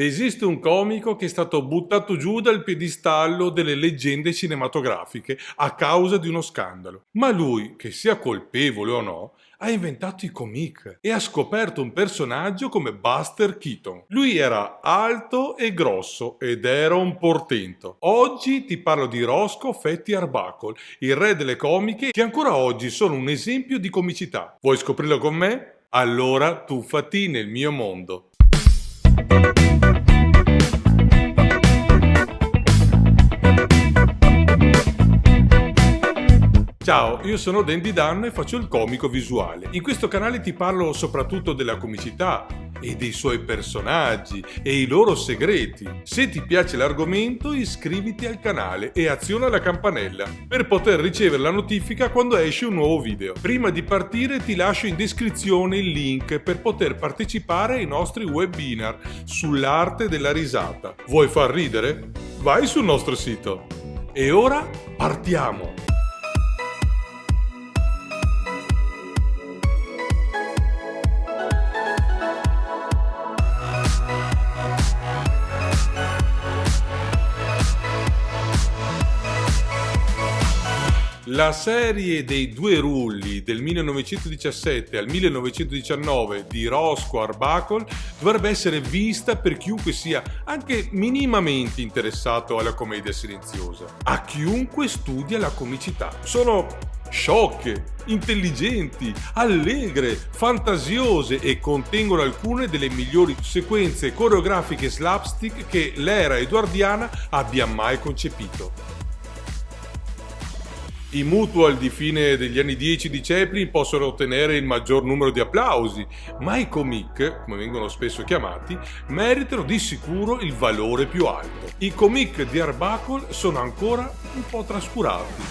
Esiste un comico che è stato buttato giù dal piedistallo delle leggende cinematografiche a causa di uno scandalo. Ma lui, che sia colpevole o no, ha inventato i comic e ha scoperto un personaggio come Buster Keaton. Lui era alto e grosso ed era un portento. Oggi ti parlo di Roscoe Fatty Arbuckle, il re delle comiche che ancora oggi sono un esempio di comicità. Vuoi scoprirlo con me? Allora tuffati nel mio mondo. Ciao, io sono Dandy Dan e faccio il comico visuale. In questo canale ti parlo soprattutto della comicità e dei suoi personaggi e i loro segreti. Se ti piace l'argomento, iscriviti al canale e aziona la campanella per poter ricevere la notifica quando esce un nuovo video. Prima di partire ti lascio in descrizione il link per poter partecipare ai nostri webinar sull'arte della risata. Vuoi far ridere? Vai sul nostro sito. E ora partiamo! La serie dei due rulli del 1917 al 1919 di Roscoe Arbuckle dovrebbe essere vista per chiunque sia anche minimamente interessato alla commedia silenziosa, a chiunque studia la comicità. Sono sciocche, intelligenti, allegre, fantasiose e contengono alcune delle migliori sequenze coreografiche slapstick che l'era edoardiana abbia mai concepito. I mutual di fine degli anni 10 di Chaplin possono ottenere il maggior numero di applausi, ma i comic, come vengono spesso chiamati, meritano di sicuro il valore più alto. I comic di Arbuckle sono ancora un po' trascurati.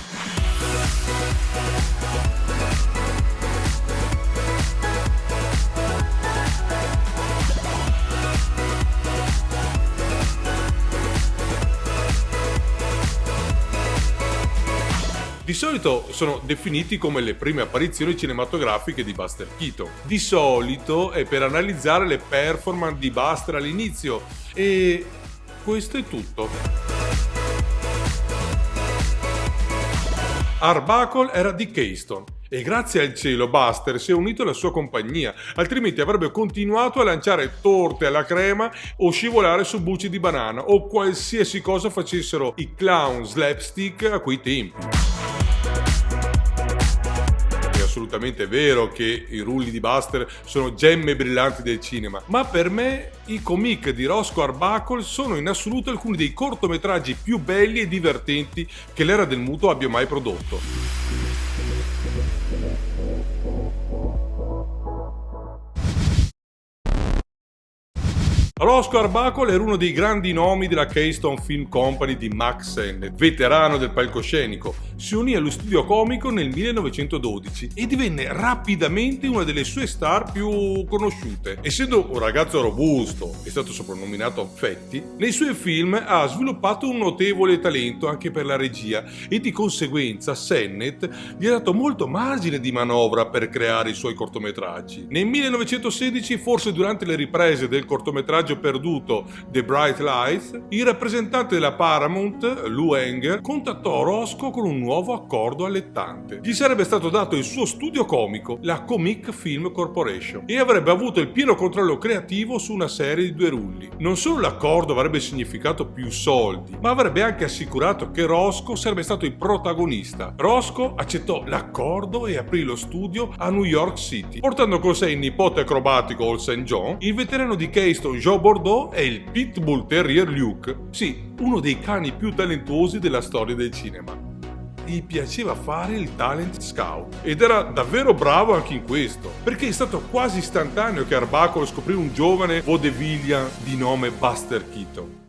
Di solito sono definiti come le prime apparizioni cinematografiche di Buster Keaton. Di solito è per analizzare le performance di Buster all'inizio e questo è tutto. Arbuckle era di Keystone e grazie al cielo Buster si è unito alla sua compagnia, altrimenti avrebbe continuato a lanciare torte alla crema o scivolare su bucce di banana o qualsiasi cosa facessero i clown slapstick a quei tempi. È assolutamente vero che i rulli di Buster sono gemme brillanti del cinema, ma per me i comic di Roscoe Arbuckle sono in assoluto alcuni dei cortometraggi più belli e divertenti che l'era del muto abbia mai prodotto. Roscoe Arbuckle era uno dei grandi nomi della Keystone Film Company di Mack Sennett, veterano del palcoscenico. Si unì allo studio comico nel 1912 e divenne rapidamente una delle sue star più conosciute. Essendo un ragazzo robusto, è stato soprannominato Fatty, nei suoi film ha sviluppato un notevole talento anche per la regia e di conseguenza Sennett gli ha dato molto margine di manovra per creare i suoi cortometraggi. Nel 1916, forse durante le riprese del cortometraggio perduto The Bright Lights, il rappresentante della Paramount, Lou Anger, contattò Roscoe con un nuovo accordo allettante. Gli sarebbe stato dato il suo studio comico, la Comic Film Corporation, e avrebbe avuto il pieno controllo creativo su una serie di due rulli. Non solo l'accordo avrebbe significato più soldi, ma avrebbe anche assicurato che Roscoe sarebbe stato il protagonista. Roscoe accettò l'accordo e aprì lo studio a New York City, portando con sé il nipote acrobatico Old St. John, il veterano di Keystone Joe Bordeaux e il Pitbull Terrier Luke, sì, uno dei cani più talentuosi della storia del cinema. Gli piaceva fare il talent scout ed era davvero bravo anche in questo, perché è stato quasi istantaneo che Arbuckle scoprì un giovane vaudevillian di nome Buster Keaton.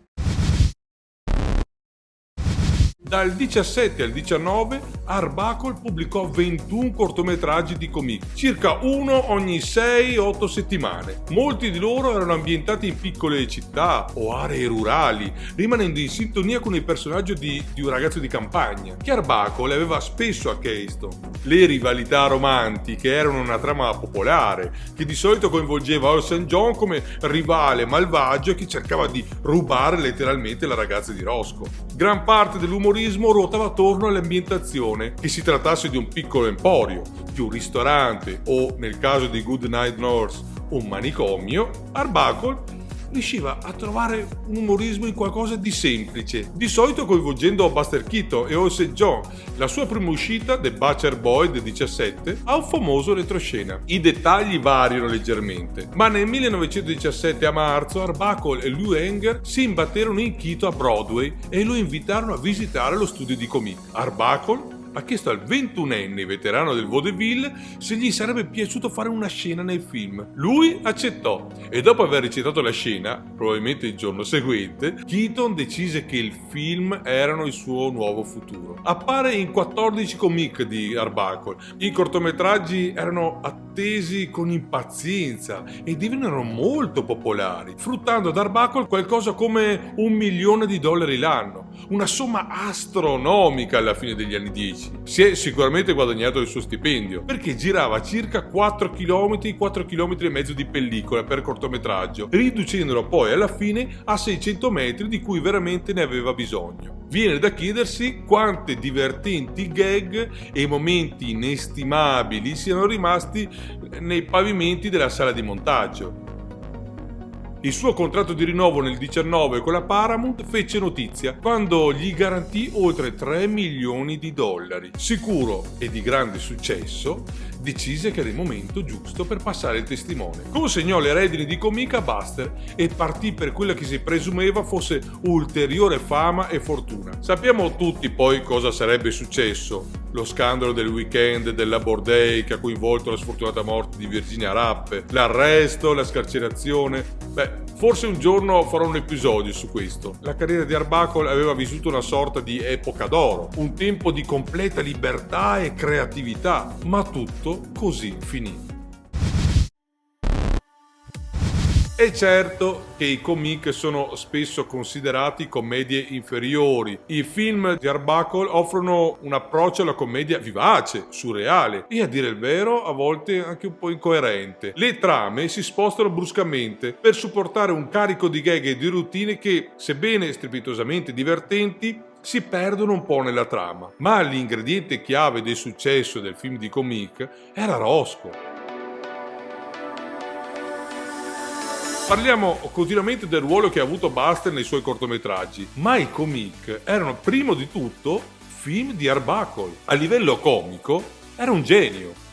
Dal 17 al 19 Arbuckle pubblicò 21 cortometraggi di comic, circa uno ogni 6-8 settimane. Molti di loro erano ambientati in piccole città o aree rurali, rimanendo in sintonia con il personaggio di un ragazzo di campagna, che Arbuckle aveva spesso a Keystone. Le rivalità romantiche erano una trama popolare, che di solito coinvolgeva Earl St. John come rivale malvagio che cercava di rubare letteralmente la ragazza di Roscoe. Gran parte dell'umorismo ruotava attorno all'ambientazione, che si trattasse di un piccolo emporio, di un ristorante o, nel caso di Goodnight Nurse, un manicomio. Arbuckle riusciva a trovare un umorismo in qualcosa di semplice, di solito coinvolgendo Buster Keaton e Earl St. John. La sua prima uscita, The Butcher Boy del 17, ha un famoso retroscena. I dettagli variano leggermente, ma nel 1917 a marzo Arbuckle e Lou Anger si imbatterono in Keaton a Broadway e lo invitarono a visitare lo studio di comic. Arbuckle ha chiesto al 21enne veterano del vaudeville se gli sarebbe piaciuto fare una scena nel film. Lui accettò e dopo aver recitato la scena, probabilmente il giorno seguente, Keaton decise che il film erano il suo nuovo futuro. Appare in 14 comic di Arbuckle. I cortometraggi erano attesi con impazienza e divennero molto popolari, fruttando ad Arbuckle qualcosa come $1 milione l'anno, una somma astronomica alla fine degli anni 10. Si è sicuramente guadagnato il suo stipendio, perché girava circa 4 km, 4 km e mezzo di pellicola per cortometraggio, riducendolo poi alla fine a 600 metri di cui veramente ne aveva bisogno. Viene da chiedersi quante divertenti gag e momenti inestimabili siano rimasti nei pavimenti della sala di montaggio. Il suo contratto di rinnovo nel 19 con la Paramount fece notizia quando gli garantì oltre $3 milioni. Sicuro e di grande successo, decise che era il momento giusto per passare il testimone. Consegnò le redini di comic a Buster e partì per quella che si presumeva fosse ulteriore fama e fortuna. Sappiamo tutti poi cosa sarebbe successo. Lo scandalo del weekend del Labor Day che ha coinvolto la sfortunata morte di Virginia Rappe, l'arresto, la scarcerazione. Forse un giorno farò un episodio su questo. La carriera di Arbuckle aveva vissuto una sorta di epoca d'oro, un tempo di completa libertà e creatività, ma tutto così finì. È certo che i comic sono spesso considerati commedie inferiori. I film di Arbuckle offrono un approccio alla commedia vivace, surreale e, a dire il vero, a volte anche un po' incoerente. Le trame si spostano bruscamente per supportare un carico di gag e di routine che, sebbene strepitosamente divertenti, si perdono un po' nella trama. Ma l'ingrediente chiave del successo del film di comic era Roscoe. Parliamo continuamente del ruolo che ha avuto Buster nei suoi cortometraggi, ma i comic erano prima di tutto film di Arbuckle. A livello comico era un genio.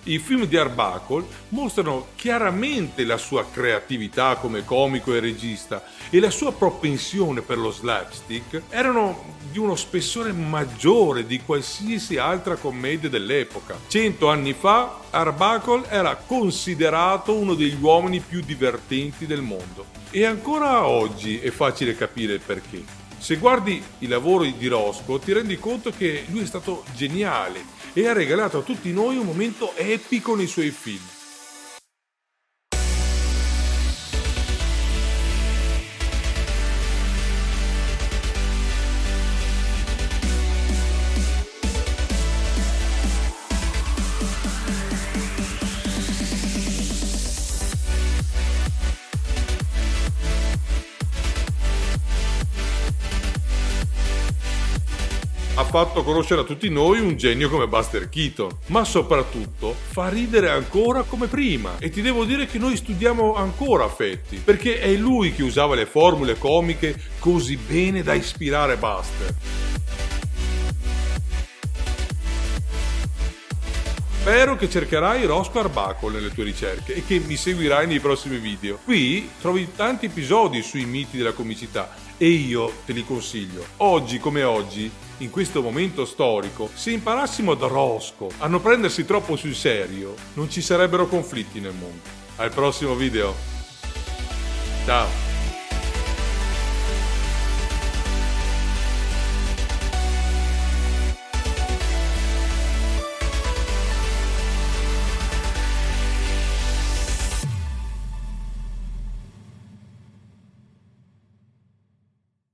I film di Arbuckle mostrano chiaramente la sua creatività come comico e regista e la sua propensione per lo slapstick erano di uno spessore maggiore di qualsiasi altra commedia dell'epoca. 100 anni fa Arbuckle era considerato uno degli uomini più divertenti del mondo e ancora oggi è facile capire il perché. Se guardi i lavori di Roscoe ti rendi conto che lui è stato geniale e ha regalato a tutti noi un momento epico nei suoi film. Ha fatto conoscere a tutti noi un genio come Buster Keaton, ma soprattutto fa ridere ancora come prima. E ti devo dire che noi studiamo ancora Fetti, perché è lui che usava le formule comiche così bene da ispirare Buster. Spero che cercherai Roscoe Arbuckle nelle tue ricerche e che mi seguirai nei prossimi video. Qui trovi tanti episodi sui miti della comicità e io te li consiglio. Oggi come oggi, in questo momento storico, se imparassimo da Roscoe a non prendersi troppo sul serio, non ci sarebbero conflitti nel mondo. Al prossimo video. Ciao!